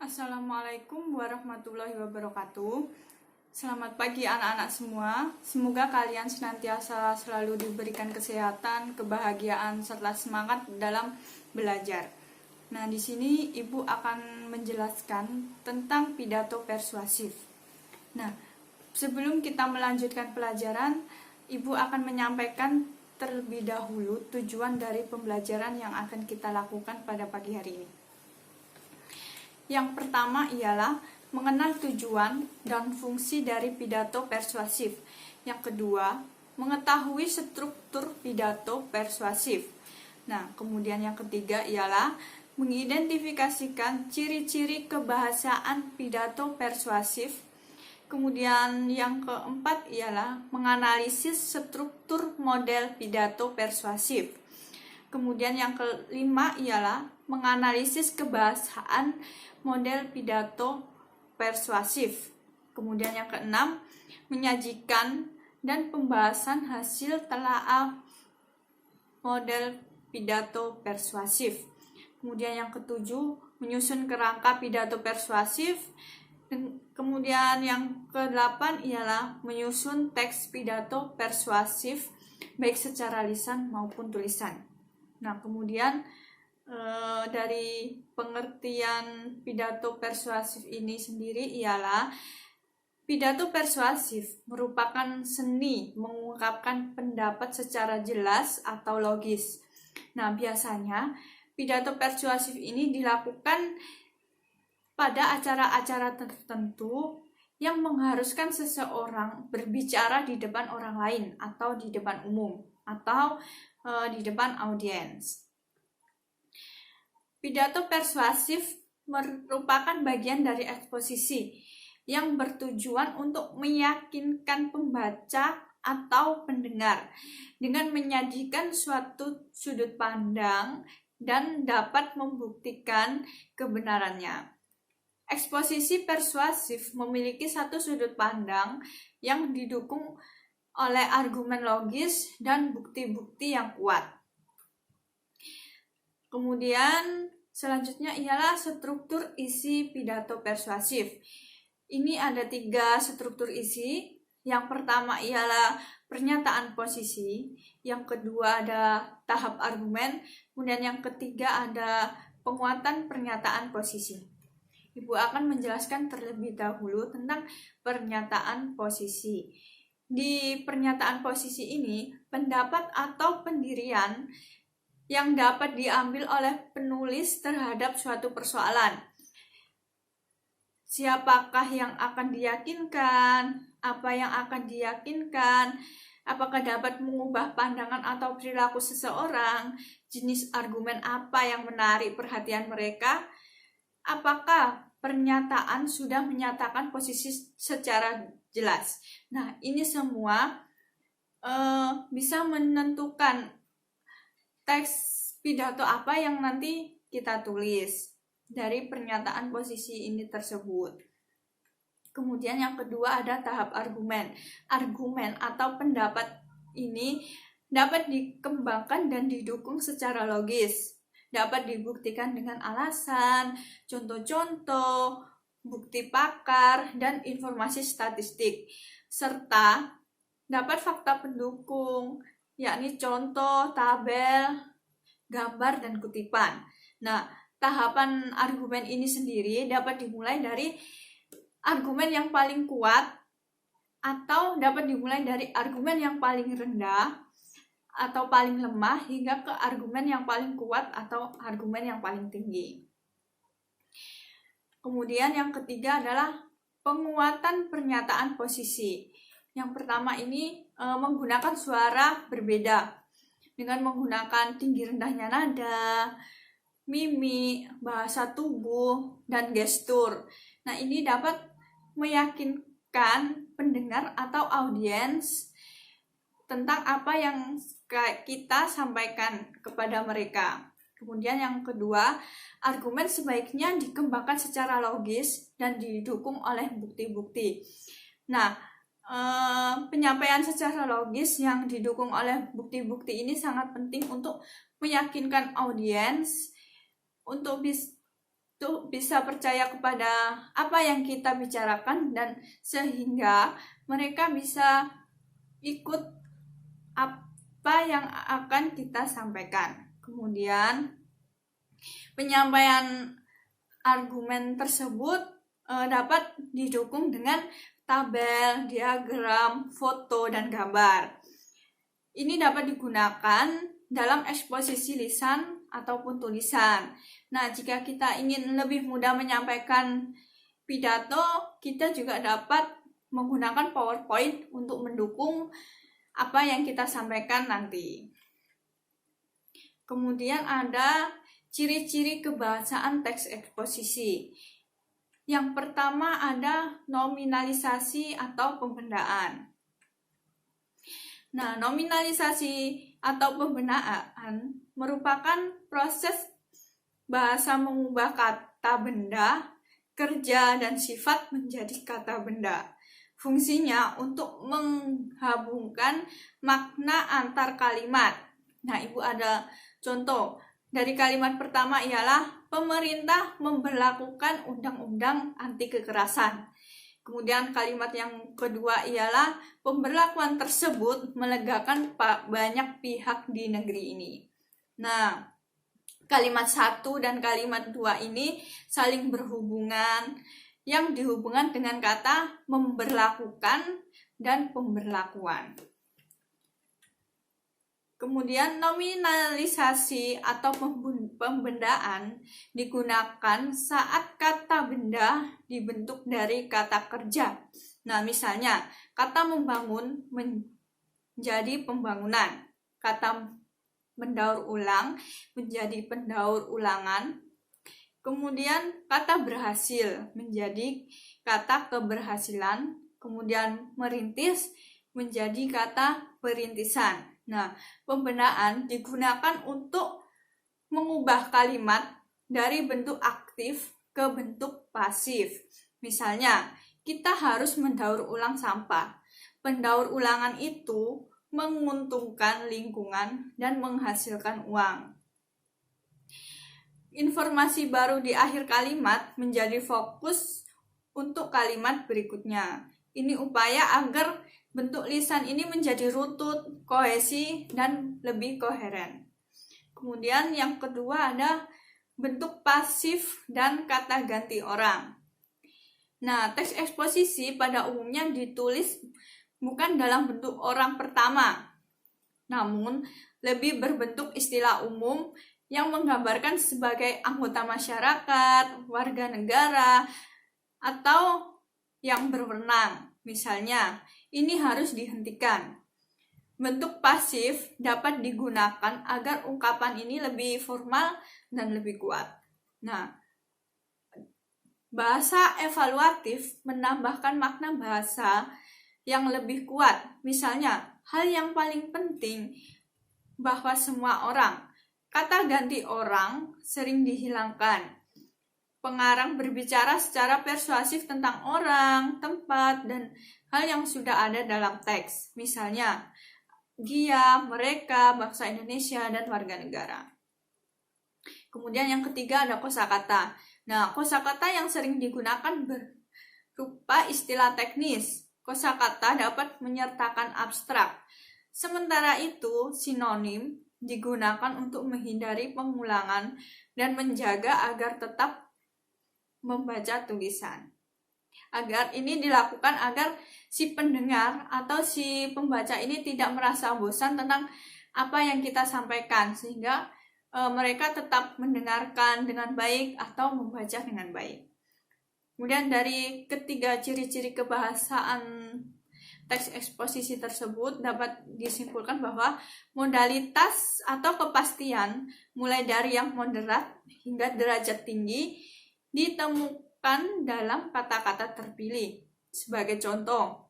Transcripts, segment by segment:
Assalamualaikum warahmatullahi wabarakatuh. Selamat pagi anak-anak semua. Semoga kalian senantiasa selalu diberikan kesehatan, kebahagiaan, serta semangat dalam belajar. Nah, di sini Ibu akan menjelaskan tentang pidato persuasif. Nah, sebelum kita melanjutkan pelajaran, Ibu akan menyampaikan terlebih dahulu tujuan dari pembelajaran yang akan kita lakukan pada pagi hari ini. Yang pertama ialah mengenal tujuan dan fungsi dari pidato persuasif. Yang kedua, mengetahui struktur pidato persuasif. Nah, kemudian yang ketiga ialah mengidentifikasikan ciri-ciri kebahasaan pidato persuasif. Kemudian yang keempat ialah menganalisis struktur model pidato persuasif. Kemudian yang kelima ialah menganalisis kebahasaan model pidato persuasif. Kemudian yang keenam, menyajikan dan pembahasan hasil telaah model pidato persuasif. Kemudian yang ketujuh, menyusun kerangka pidato persuasif. Kemudian yang kedelapan ialah menyusun teks pidato persuasif baik secara lisan maupun tulisan. Nah, kemudian dari pengertian pidato persuasif ini sendiri ialah pidato persuasif merupakan seni mengungkapkan pendapat secara jelas atau logis. Nah, biasanya pidato persuasif ini dilakukan pada acara-acara tertentu yang mengharuskan seseorang berbicara di depan orang lain atau di depan umum atau di depan audiens. Pidato persuasif merupakan bagian dari eksposisi yang bertujuan untuk meyakinkan pembaca atau pendengar dengan menyajikan suatu sudut pandang dan dapat membuktikan kebenarannya. Eksposisi persuasif memiliki satu sudut pandang yang didukung oleh argumen logis dan bukti-bukti yang kuat. Kemudian selanjutnya ialah struktur isi pidato persuasif. Ini ada 3 struktur isi. Yang pertama ialah pernyataan posisi, yang kedua ada tahap argumen, kemudian yang ketiga ada penguatan pernyataan posisi. Ibu akan menjelaskan terlebih dahulu tentang pernyataan posisi. Di pernyataan posisi ini, pendapat atau pendirian yang dapat diambil oleh penulis terhadap suatu persoalan. Siapakah yang akan diyakinkan? Apa yang akan diyakinkan? Apakah dapat mengubah pandangan atau perilaku seseorang? Jenis argumen apa yang menarik perhatian mereka? Apakah pernyataan sudah menyatakan posisi secara jelas? Nah, ini semua bisa menentukan teks pidato apa yang nanti kita tulis dari pernyataan posisi ini tersebut. Kemudian yang kedua ada tahap argumen. Argumen atau pendapat ini dapat dikembangkan dan didukung secara logis. Dapat dibuktikan dengan alasan, contoh-contoh, bukti pakar, dan informasi statistik. Serta dapat fakta pendukung, yakni contoh, tabel, gambar, dan kutipan. Nah, tahapan argumen ini sendiri dapat dimulai dari argumen yang paling kuat atau dapat dimulai dari argumen yang paling rendah atau paling lemah hingga ke argumen yang paling kuat atau argumen yang paling tinggi. Kemudian yang ketiga adalah penguatan pernyataan posisi. Yang pertama ini menggunakan suara berbeda dengan menggunakan tinggi rendahnya nada, mimik, bahasa tubuh, dan gestur. Nah, ini dapat meyakinkan pendengar atau audiens tentang apa yang kita sampaikan kepada mereka. Kemudian yang kedua, argumen sebaiknya dikembangkan secara logis dan didukung oleh bukti-bukti. Nah, penyampaian secara logis yang didukung oleh bukti-bukti ini sangat penting untuk meyakinkan audiens untuk tuh bisa percaya kepada apa yang kita bicarakan, dan sehingga mereka bisa ikut apa yang akan kita sampaikan. Kemudian penyampaian argumen tersebut dapat didukung dengan tabel, diagram, foto, dan gambar. Ini dapat digunakan dalam eksposisi lisan ataupun tulisan. Nah, jika kita ingin lebih mudah menyampaikan pidato, kita juga dapat menggunakan PowerPoint untuk mendukung apa yang kita sampaikan nanti. Kemudian ada ciri-ciri kebahasaan teks eksposisi. Yang pertama ada nominalisasi atau pembendaan. Nah, nominalisasi atau pembendaan merupakan proses bahasa mengubah kata benda, kerja, dan sifat menjadi kata benda. Fungsinya untuk menggabungkan makna antar kalimat. Nah, Ibu ada contoh. Dari kalimat pertama ialah pemerintah memberlakukan undang-undang anti kekerasan. Kemudian kalimat yang kedua ialah pemberlakuan tersebut melegakan banyak pihak di negeri ini. Nah, kalimat 1 dan kalimat 2 ini saling berhubungan, yang dihubungkan dengan kata memberlakukan dan pemberlakuan. Kemudian nominalisasi atau pembendaan digunakan saat kata benda dibentuk dari kata kerja. Nah, misalnya kata membangun menjadi pembangunan, kata mendaur ulang menjadi pendaur ulangan, kemudian kata berhasil menjadi kata keberhasilan, kemudian merintis menjadi kata perintisan. Nah, pembendaan digunakan untuk mengubah kalimat dari bentuk aktif ke bentuk pasif. Misalnya, kita harus mendaur ulang sampah. Pendaur ulangan itu menguntungkan lingkungan dan menghasilkan uang. Informasi baru di akhir kalimat menjadi fokus untuk kalimat berikutnya. Ini upaya agar bentuk lisan ini menjadi rutut, kohesi, dan lebih koheren. Kemudian yang kedua ada bentuk pasif dan kata ganti orang. Nah, teks eksposisi pada umumnya ditulis bukan dalam bentuk orang pertama, namun lebih berbentuk istilah umum yang menggambarkan sebagai anggota masyarakat, warga negara, atau yang berwenang. Misalnya, ini harus dihentikan. Bentuk pasif dapat digunakan agar ungkapan ini lebih formal dan lebih kuat. Nah, bahasa evaluatif menambahkan makna bahasa yang lebih kuat. Misalnya, hal yang paling penting bahwa semua orang. Kata ganti orang sering dihilangkan. Pengarang berbicara secara persuasif tentang orang, tempat, dan hal yang sudah ada dalam teks. Misalnya, dia, mereka, bangsa Indonesia, dan warga negara. Kemudian yang ketiga ada kosakata. Nah, kosakata yang sering digunakan berupa istilah teknis. Kosakata dapat menyertakan abstrak. Sementara itu, sinonim digunakan untuk menghindari pengulangan dan menjaga agar tetap membaca tulisan. Agar ini dilakukan agar si pendengar atau si pembaca ini tidak merasa bosan tentang apa yang kita sampaikan, sehingga mereka tetap mendengarkan dengan baik atau membaca dengan baik. Kemudian dari ketiga ciri-ciri kebahasaan teks eksposisi tersebut dapat disimpulkan bahwa modalitas atau kepastian mulai dari yang moderat hingga derajat tinggi ditemukan dalam kata-kata terpilih. Sebagai contoh,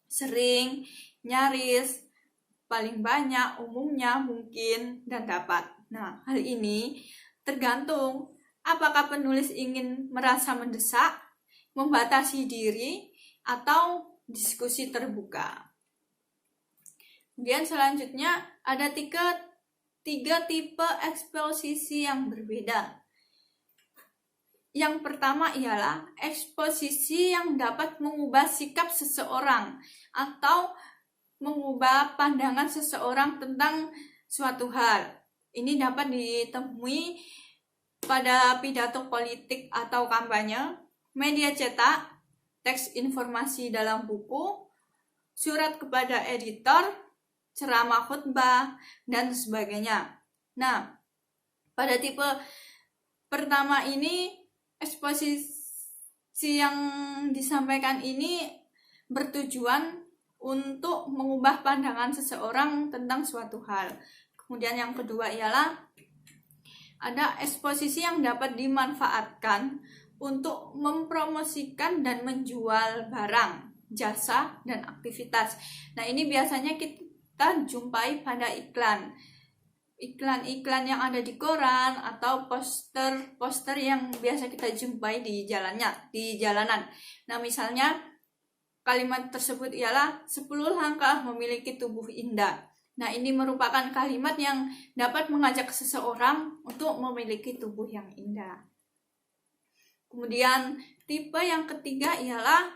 sering, nyaris, paling banyak, umumnya, mungkin, dan dapat. Nah, hal ini tergantung apakah penulis ingin merasa mendesak, membatasi diri, atau diskusi terbuka. Kemudian selanjutnya ada tiga tipe eksposisi yang berbeda. Yang pertama ialah eksposisi yang dapat mengubah sikap seseorang atau mengubah pandangan seseorang tentang suatu hal. Ini dapat ditemui pada pidato politik atau kampanye, media cetak, teks informasi dalam buku, surat kepada editor, ceramah khutbah, dan sebagainya. Nah, pada tipe pertama ini, eksposisi yang disampaikan ini bertujuan untuk mengubah pandangan seseorang tentang suatu hal. Kemudian yang kedua ialah ada eksposisi yang dapat dimanfaatkan untuk mempromosikan dan menjual barang, jasa, dan aktivitas. Nah, ini biasanya kita jumpai pada iklan-iklan yang ada di koran atau poster yang biasa kita jumpai di jalanan. Nah, misalnya kalimat tersebut ialah 10 langkah memiliki tubuh indah. Nah, ini merupakan kalimat yang dapat mengajak seseorang untuk memiliki tubuh yang indah. Kemudian tipe yang ketiga ialah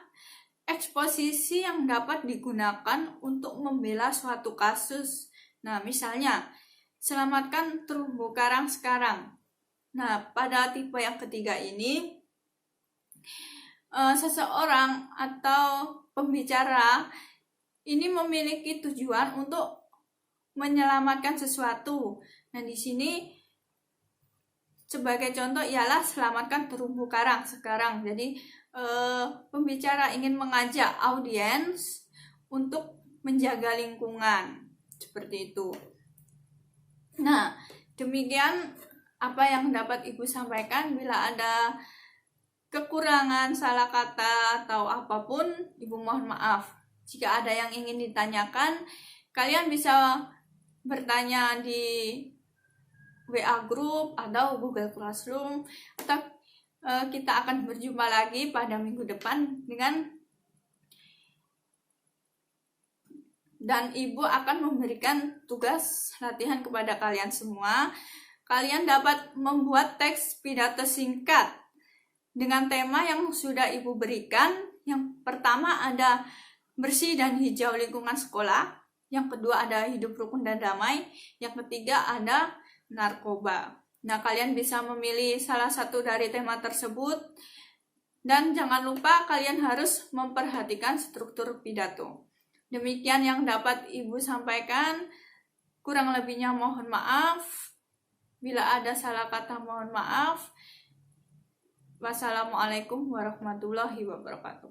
eksposisi yang dapat digunakan untuk membela suatu kasus. Nah, misalnya selamatkan terumbu karang sekarang. Nah, pada tipe yang ketiga ini, seseorang atau pembicara ini memiliki tujuan untuk menyelamatkan sesuatu. Nah, di sini sebagai contoh ialah selamatkan terumbu karang sekarang. Jadi, pembicara ingin mengajak audiens untuk menjaga lingkungan. Seperti itu. Nah, demikian apa yang dapat Ibu sampaikan. Bila ada kekurangan, salah kata, atau apapun, Ibu mohon maaf. Jika ada yang ingin ditanyakan, kalian bisa bertanya di WA Group atau Google Classroom, atau kita akan berjumpa lagi pada minggu depan dan Ibu akan memberikan tugas latihan kepada kalian semua. Kalian dapat membuat teks pidato singkat dengan tema yang sudah Ibu berikan. Yang pertama ada bersih dan hijau lingkungan sekolah. Yang kedua ada hidup rukun dan damai. Yang ketiga ada narkoba. Nah, kalian bisa memilih salah satu dari tema tersebut. Dan jangan lupa kalian harus memperhatikan struktur pidato. Demikian yang dapat Ibu sampaikan. Kurang lebihnya mohon maaf. Bila ada salah kata mohon maaf. Wassalamualaikum warahmatullahi wabarakatuh.